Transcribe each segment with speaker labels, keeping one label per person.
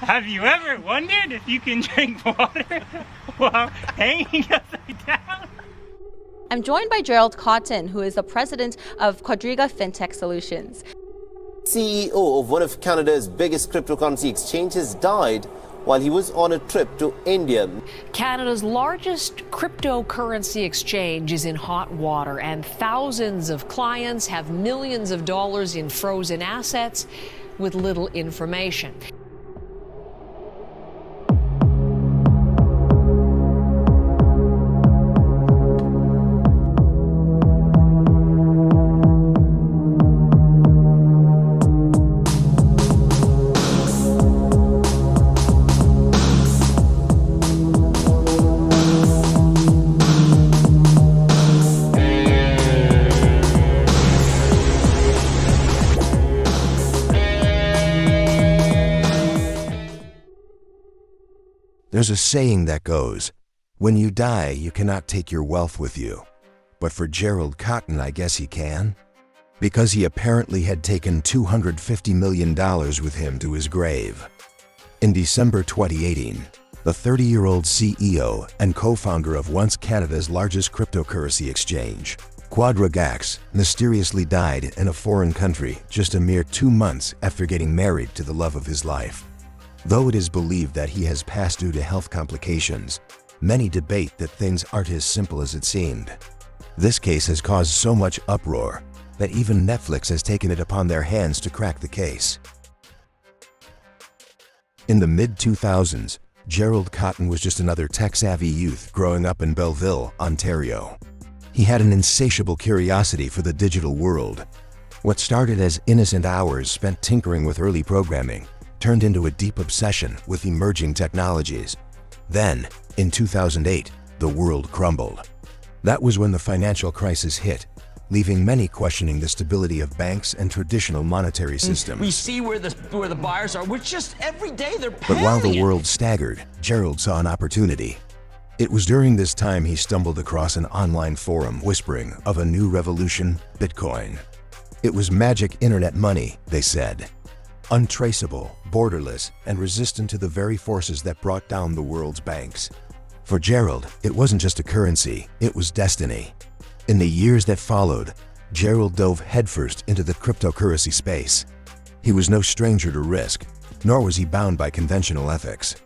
Speaker 1: Have you ever wondered if you can drink water while hanging upside down?
Speaker 2: I'm joined by Gerald Cotten, who is the president of Quadriga Fintech Solutions.
Speaker 3: CEO of one of Canada's biggest cryptocurrency exchanges died while he was on a trip to India.
Speaker 4: Canada's largest cryptocurrency exchange is in hot water, and thousands of clients have millions of dollars in frozen assets with little information.
Speaker 5: There's a saying that goes, when you die, you cannot take your wealth with you. But for Gerald Cotten, I guess he can. Because he apparently had taken $250 million with him to his grave. In December 2018, the 30-year-old CEO and co-founder of once Canada's largest cryptocurrency exchange, QuadrigaCX, mysteriously died in a foreign country just a mere 2 months after getting married to the love of his life. Though it is believed that he has passed due to health complications, many debate that things aren't as simple as it seemed. This case has caused so much uproar that even Netflix has taken it upon their hands to crack the case. In the mid-2000s, Gerald Cotten was just another tech-savvy youth growing up in Belleville, Ontario. He had an insatiable curiosity for the digital world. What started as innocent hours spent tinkering with early programming turned into a deep obsession with emerging technologies. Then, in 2008, the world crumbled. That was when the financial crisis hit, leaving many questioning the stability of banks and traditional monetary systems.
Speaker 6: We see where the buyers are. We're just every day they're
Speaker 5: But while the world staggered, Gerald saw an opportunity. It was during this time he stumbled across an online forum whispering of a new revolution, Bitcoin. It was magic internet money, they said. Untraceable, borderless, and resistant to the very forces that brought down the world's banks. For Gerald, it wasn't just a currency, it was destiny. In the years that followed, Gerald dove headfirst into the cryptocurrency space. He was no stranger to risk, nor was he bound by conventional ethics.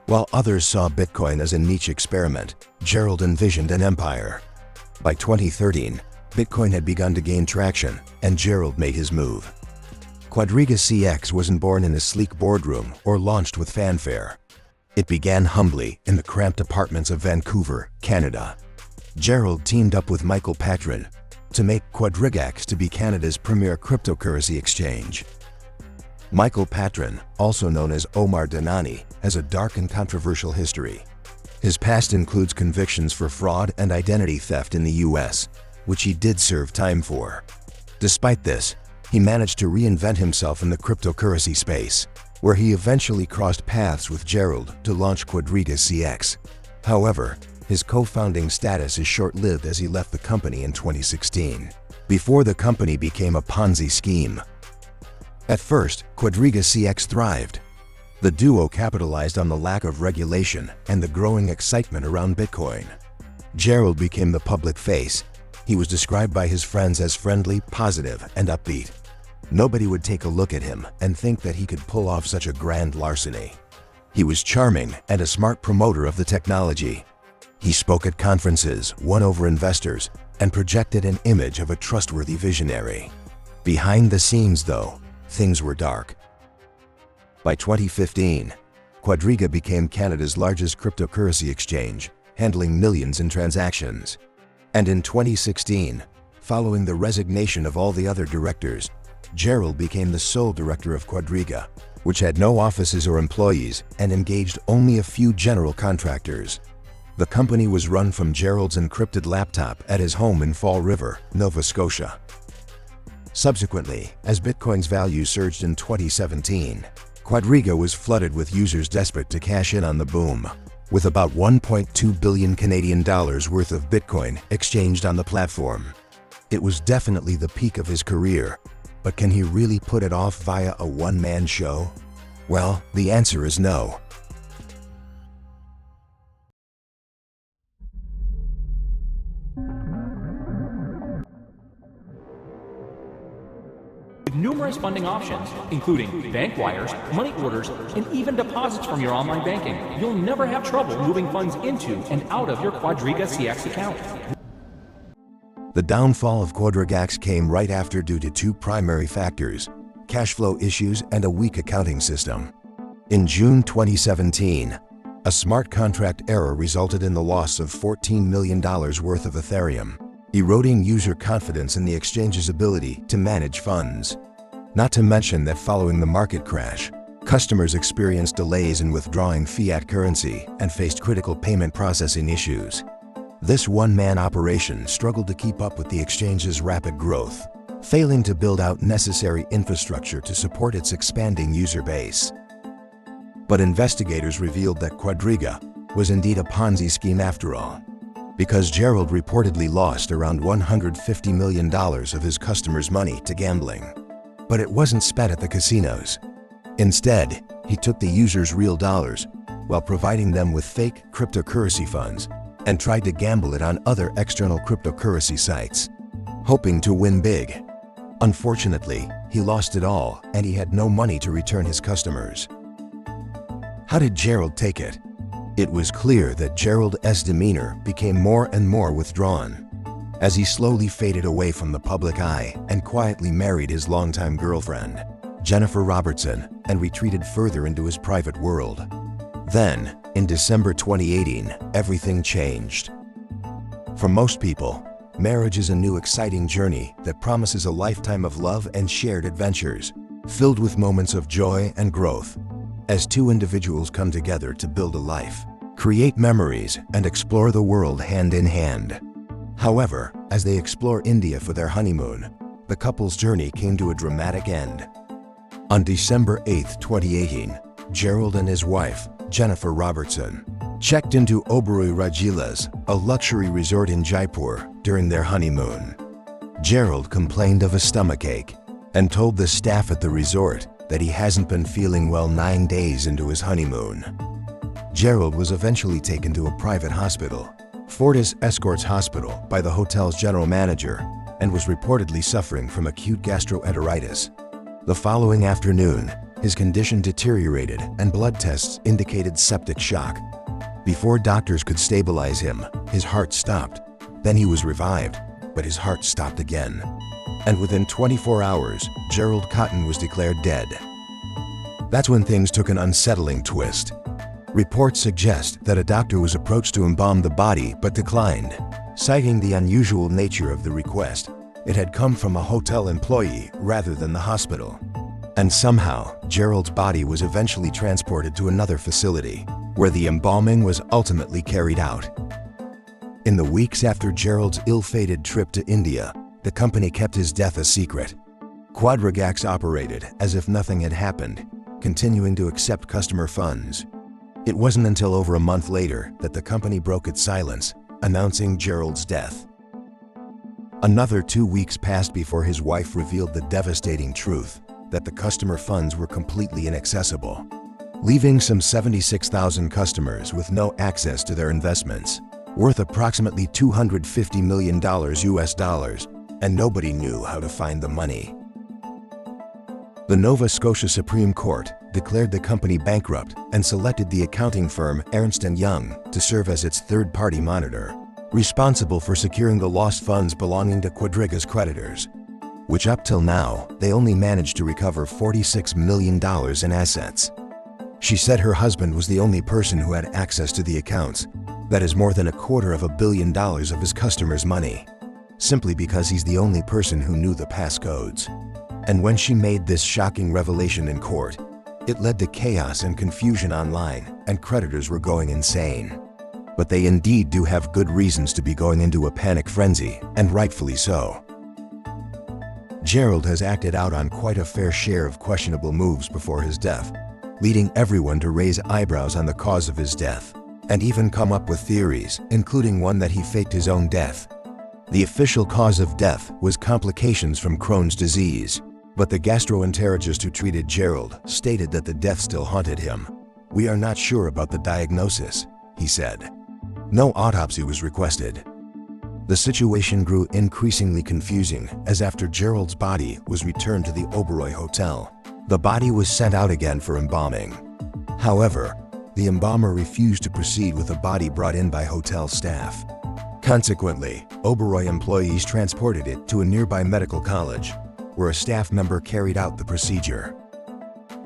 Speaker 5: While others saw Bitcoin as a niche experiment, Gerald envisioned an empire. By 2013, Bitcoin had begun to gain traction, and Gerald made his move. QuadrigaCX wasn't born in a sleek boardroom or launched with fanfare. It began humbly in the cramped apartments of Vancouver, Canada. Gerald teamed up with Michael Patron to make QuadrigaCX to be Canada's premier cryptocurrency exchange. Michael Patron, also known as Omar Danani, has a dark and controversial history. His past includes convictions for fraud and identity theft in the US, which he did serve time for. Despite this, he managed to reinvent himself in the cryptocurrency space, where he eventually crossed paths with Gerald to launch QuadrigaCX. However, his co-founding status is short-lived as he left the company in 2016, before the company became a Ponzi scheme. At first, QuadrigaCX thrived. The duo capitalized on the lack of regulation and the growing excitement around Bitcoin. Gerald became the public face. He was described by his friends as friendly, positive, and upbeat. Nobody would take a look at him and think that he could pull off such a grand larceny. He was charming and a smart promoter of the technology. He spoke at conferences, won over investors, and projected an image of a trustworthy visionary. Behind the scenes, though, things were dark. By 2015, Quadriga became Canada's largest cryptocurrency exchange, handling millions in transactions. And in 2016, following the resignation of all the other directors, Gerald became the sole director of Quadriga, which had no offices or employees and engaged only a few general contractors. The company was run from Gerald's encrypted laptop at his home in Fall River, Nova Scotia. Subsequently, as Bitcoin's value surged in 2017, Quadriga was flooded with users desperate to cash in on the boom. With about 1.2 billion Canadian dollars worth of Bitcoin exchanged on the platform. It was definitely the peak of his career, but can he really put it off via a one-man show? Well, the answer is no.
Speaker 7: With numerous funding options, including bank wires, money orders, and even deposits from your online banking, you'll never have trouble moving funds into and out of your QuadrigaCX account.
Speaker 5: The downfall of QuadrigaCX came right after due to two primary factors: cash flow issues and a weak accounting system. In June 2017, a smart contract error resulted in the loss of $14 million worth of Ethereum, eroding user confidence in the exchange's ability to manage funds. Not to mention that following the market crash, customers experienced delays in withdrawing fiat currency and faced critical payment processing issues. This one-man operation struggled to keep up with the exchange's rapid growth, failing to build out necessary infrastructure to support its expanding user base. But investigators revealed that Quadriga was indeed a Ponzi scheme after all, because Gerald reportedly lost around $150 million of his customers' money to gambling. But it wasn't spent at the casinos. Instead, he took the users' real dollars while providing them with fake cryptocurrency funds and tried to gamble it on other external cryptocurrency sites, hoping to win big. Unfortunately, he lost it all and he had no money to return his customers. How did Gerald take it? It was clear that Gerald's demeanor became more and more withdrawn as he slowly faded away from the public eye and quietly married his longtime girlfriend, Jennifer Robertson, and retreated further into his private world. Then, in December 2018, everything changed. For most people, marriage is a new exciting journey that promises a lifetime of love and shared adventures, filled with moments of joy and growth, as two individuals come together to build a life, create memories, and explore the world hand in hand. However, as they explore India for their honeymoon, the couple's journey came to a dramatic end. On December 8, 2018, Gerald and his wife, Jennifer Robertson, checked into Oberoi Rajilas, a luxury resort in Jaipur, during their honeymoon. Gerald complained of a stomachache and told the staff at the resort that he hasn't been feeling well 9 days into his honeymoon. Gerald was eventually taken to a private hospital, Fortis Escorts Hospital, by the hotel's general manager, and was reportedly suffering from acute gastroenteritis. The following afternoon, his condition deteriorated and blood tests indicated septic shock. Before doctors could stabilize him, his heart stopped. Then he was revived, but his heart stopped again. And within 24 hours, Gerald Cotten was declared dead. That's when things took an unsettling twist. Reports suggest that a doctor was approached to embalm the body but declined, citing the unusual nature of the request. It had come from a hotel employee rather than the hospital. And somehow, Gerald's body was eventually transported to another facility, where the embalming was ultimately carried out. In the weeks after Gerald's ill-fated trip to India, the company kept his death a secret. QuadrigaCX operated as if nothing had happened, continuing to accept customer funds. It wasn't until over a month later that the company broke its silence, announcing Gerald's death. Another 2 weeks passed before his wife revealed the devastating truth that the customer funds were completely inaccessible, leaving some 76,000 customers with no access to their investments, worth approximately $250 million US, and nobody knew how to find the money. The Nova Scotia Supreme Court declared the company bankrupt and selected the accounting firm Ernst & Young to serve as its third-party monitor, responsible for securing the lost funds belonging to Quadriga's creditors, which up till now, they only managed to recover $46 million in assets. She said her husband was the only person who had access to the accounts, that is more than $250 million of his customers' money, simply because he's the only person who knew the passcodes. And when she made this shocking revelation in court, it led to chaos and confusion online, and creditors were going insane. But they indeed do have good reasons to be going into a panic frenzy, and rightfully so. Gerald has acted out on quite a fair share of questionable moves before his death, leading everyone to raise eyebrows on the cause of his death, and even come up with theories, including one that he faked his own death. The official cause of death was complications from Crohn's disease, But the gastroenterologist who treated Gerald stated that the death still haunted him. "We are not sure about the diagnosis," he said. No autopsy was requested. The situation grew increasingly confusing as after Gerald's body was returned to the Oberoi Hotel, the body was sent out again for embalming. However, the embalmer refused to proceed with the body brought in by hotel staff. Consequently, Oberoi employees transported it to a nearby medical college, where a staff member carried out the procedure.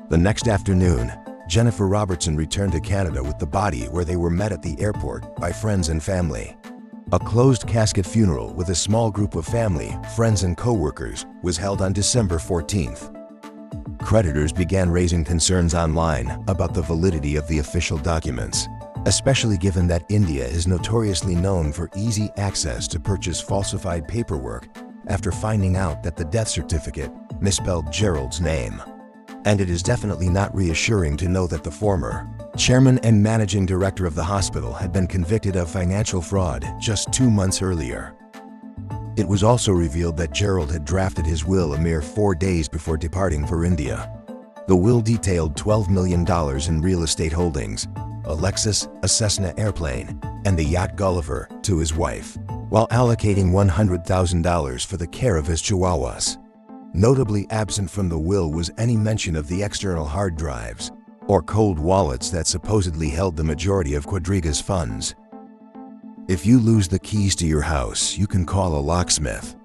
Speaker 5: The next afternoon, Jennifer Robertson returned to Canada with the body, where they were met at the airport by friends and family. A closed casket funeral with a small group of family, friends and co-workers was held on December 14th. Creditors began raising concerns online about the validity of the official documents, especially given that India is notoriously known for easy access to purchase falsified paperwork after finding out that the death certificate misspelled Gerald's name. And it is definitely not reassuring to know that the former chairman and managing director of the hospital had been convicted of financial fraud just 2 months earlier. It was also revealed that Gerald had drafted his will a mere 4 days before departing for India. The will detailed $12 million in real estate holdings, a Lexus, a Cessna airplane, and the yacht Gulliver to his wife, while allocating $100,000 for the care of his chihuahuas. Notably absent from the will was any mention of the external hard drives or cold wallets that supposedly held the majority of Quadriga's funds. If you lose the keys to your house, you can call a locksmith.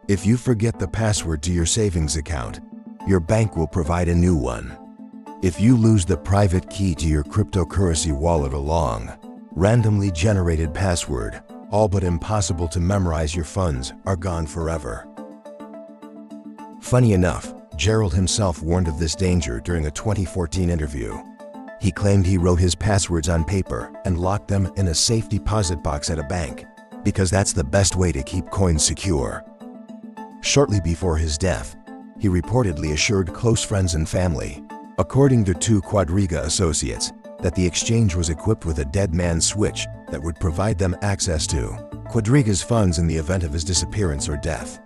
Speaker 5: If you forget the password to your savings account, your bank will provide a new one. If you lose the private key to your cryptocurrency wallet, a long, randomly generated password, all but impossible to memorize, your funds are gone forever. Funny enough, Gerald himself warned of this danger during a 2014 interview. He claimed he wrote his passwords on paper and locked them in a safe deposit box at a bank, because that's the best way to keep coins secure. Shortly before his death, he reportedly assured close friends and family, according to 2 Quadriga associates, that the exchange was equipped with a dead man's switch that would provide them access to Quadriga's funds in the event of his disappearance or death.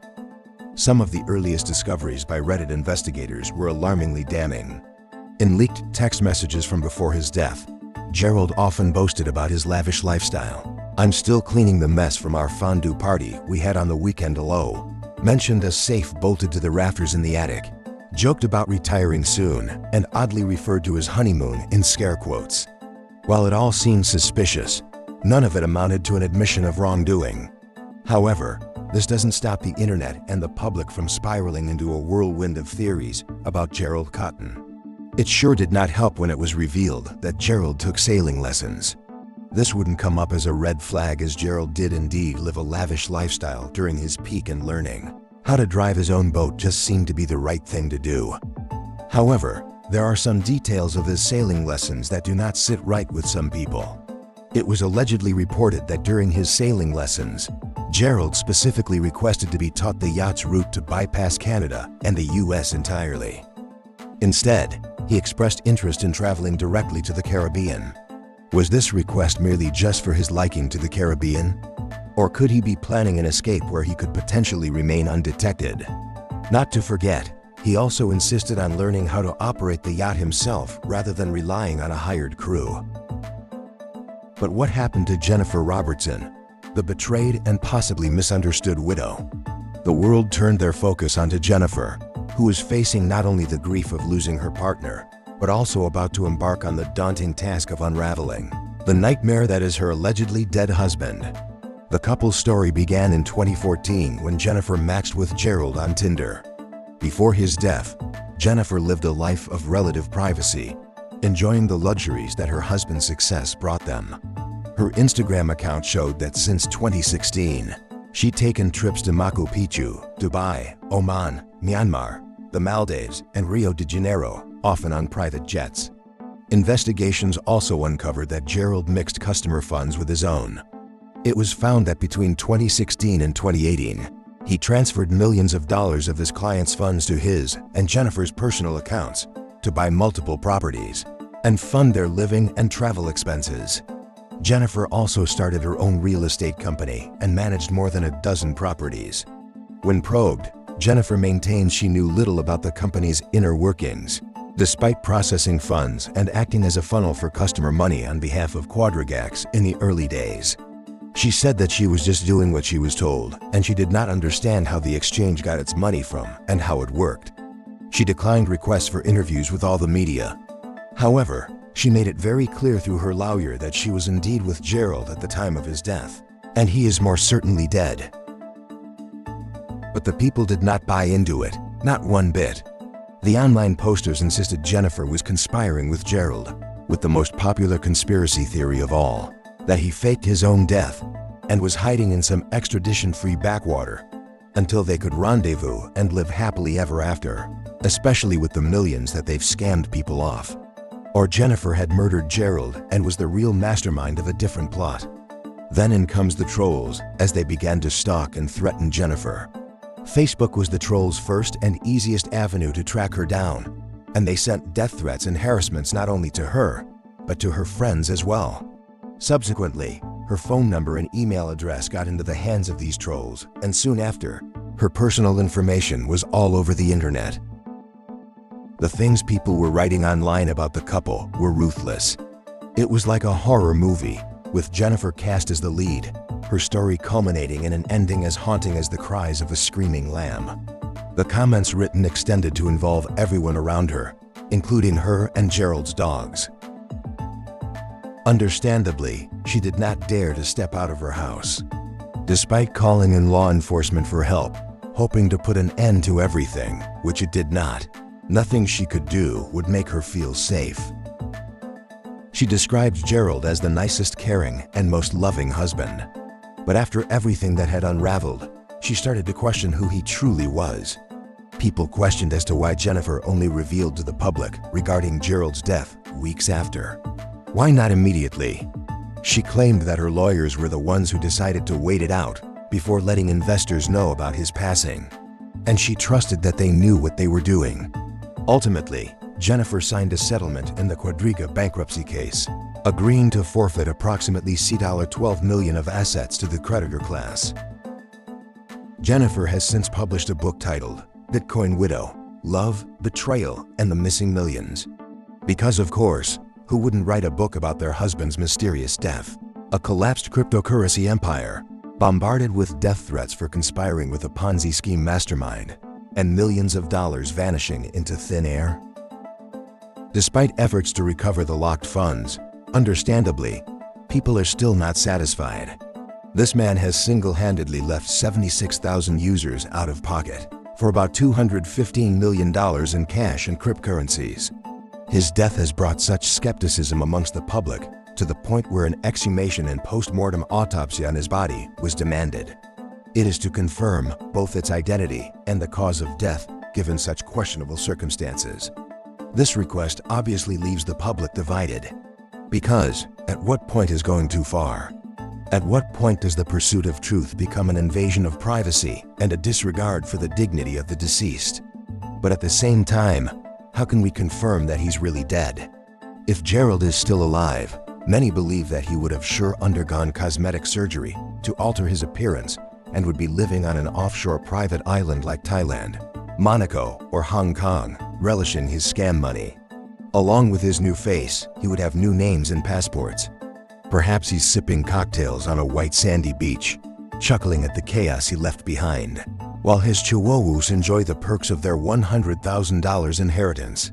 Speaker 5: Some of the earliest discoveries by Reddit investigators were alarmingly damning. In leaked text messages from before his death, Gerald often boasted about his lavish lifestyle. "I'm still cleaning the mess from our fondue party we had on the weekend alone," mentioned a safe bolted to the rafters in the attic, joked about retiring soon, and oddly referred to his honeymoon in scare quotes. While it all seemed suspicious, none of it amounted to an admission of wrongdoing. However, this doesn't stop the internet and the public from spiraling into a whirlwind of theories about Gerald Cotten. It sure did not help when it was revealed that Gerald took sailing lessons. This wouldn't come up as a red flag, as Gerald did indeed live a lavish lifestyle during his peak in learning. How to drive his own boat just seemed to be the right thing to do. However, there are some details of his sailing lessons that do not sit right with some people. It was allegedly reported that during his sailing lessons, Gerald specifically requested to be taught the yacht's route to bypass Canada and the US entirely. Instead, he expressed interest in traveling directly to the Caribbean. Was this request merely just for his liking to the Caribbean? Or could he be planning an escape where he could potentially remain undetected? Not to forget, he also insisted on learning how to operate the yacht himself rather than relying on a hired crew. But what happened to Jennifer Robertson, the betrayed and possibly misunderstood widow? The world turned their focus onto Jennifer, who was facing not only the grief of losing her partner, but also about to embark on the daunting task of unraveling the nightmare that is her allegedly dead husband. The couple's story began in 2014 when Jennifer matched with Gerald on Tinder. Before his death, Jennifer lived a life of relative privacy, enjoying the luxuries that her husband's success brought them. Her Instagram account showed that since 2016, she'd taken trips to Machu Picchu, Dubai, Oman, Myanmar, the Maldives, and Rio de Janeiro, often on private jets. Investigations also uncovered that Gerald mixed customer funds with his own. It was found that between 2016 and 2018, he transferred millions of dollars of his clients' funds to his and Jennifer's personal accounts to buy multiple properties and fund their living and travel expenses. Jennifer also started her own real estate company and managed more than a dozen properties. When probed, Jennifer maintains she knew little about the company's inner workings, despite processing funds and acting as a funnel for customer money on behalf of QuadrigaCX in the early days. She said that she was just doing what she was told, and she did not understand how the exchange got its money from and how it worked. She declined requests for interviews with all the media. However, she made it very clear through her lawyer that she was indeed with Gerald at the time of his death, and he is more certainly dead. But the people did not buy into it, not one bit. The online posters insisted Jennifer was conspiring with Gerald, with the most popular conspiracy theory of all, that he faked his own death and was hiding in some extradition-free backwater until they could rendezvous and live happily ever after, especially with the millions that they've scammed people off. Or Jennifer had murdered Gerald and was the real mastermind of a different plot. Then in comes the trolls as they began to stalk and threaten Jennifer. Facebook was the trolls' first and easiest avenue to track her down, and they sent death threats and harassments not only to her, but to her friends as well. Subsequently, her phone number and email address got into the hands of these trolls, and soon after, her personal information was all over the internet. The things people were writing online about the couple were ruthless. It was like a horror movie, with Jennifer cast as the lead, her story culminating in an ending as haunting as the cries of a screaming lamb. The comments written extended to involve everyone around her, including her and Gerald's dogs. Understandably, she did not dare to step out of her house. Despite calling in law enforcement for help, hoping to put an end to everything, which it did not, nothing she could do would make her feel safe. She described Gerald as the nicest, caring, and most loving husband. But after everything that had unraveled, she started to question who he truly was. People questioned as to why Jennifer only revealed to the public regarding Gerald's death weeks after. Why not immediately? She claimed that her lawyers were the ones who decided to wait it out before letting investors know about his passing. And she trusted that they knew what they were doing. Ultimately, Jennifer signed a settlement in the Quadriga bankruptcy case, agreeing to forfeit approximately $12 million of assets to the creditor class. Jennifer has since published a book titled Bitcoin Widow: Love, Betrayal, and the Missing Millions. Because of course, who wouldn't write a book about their husband's mysterious death? A collapsed cryptocurrency empire, bombarded with death threats for conspiring with a Ponzi scheme mastermind, and millions of dollars vanishing into thin air? Despite efforts to recover the locked funds, understandably, people are still not satisfied. This man has single-handedly left 76,000 users out of pocket for about $215 million in cash and cryptocurrencies. His death has brought such skepticism amongst the public to the point where an exhumation and post-mortem autopsy on his body was demanded. It is to confirm both its identity and the cause of death given such questionable circumstances. This request obviously leaves the public divided. Because, at what point is going too far? At what point does the pursuit of truth become an invasion of privacy and a disregard for the dignity of the deceased? But at the same time, how can we confirm that he's really dead? If Gerald is still alive, many believe that he would have sure undergone cosmetic surgery to alter his appearance and would be living on an offshore private island like Thailand, Monaco, or Hong Kong, relishing his scam money. Along with his new face, he would have new names and passports. Perhaps he's sipping cocktails on a white sandy beach, chuckling at the chaos he left behind, while his chihuahuas enjoy the perks of their $100,000 inheritance.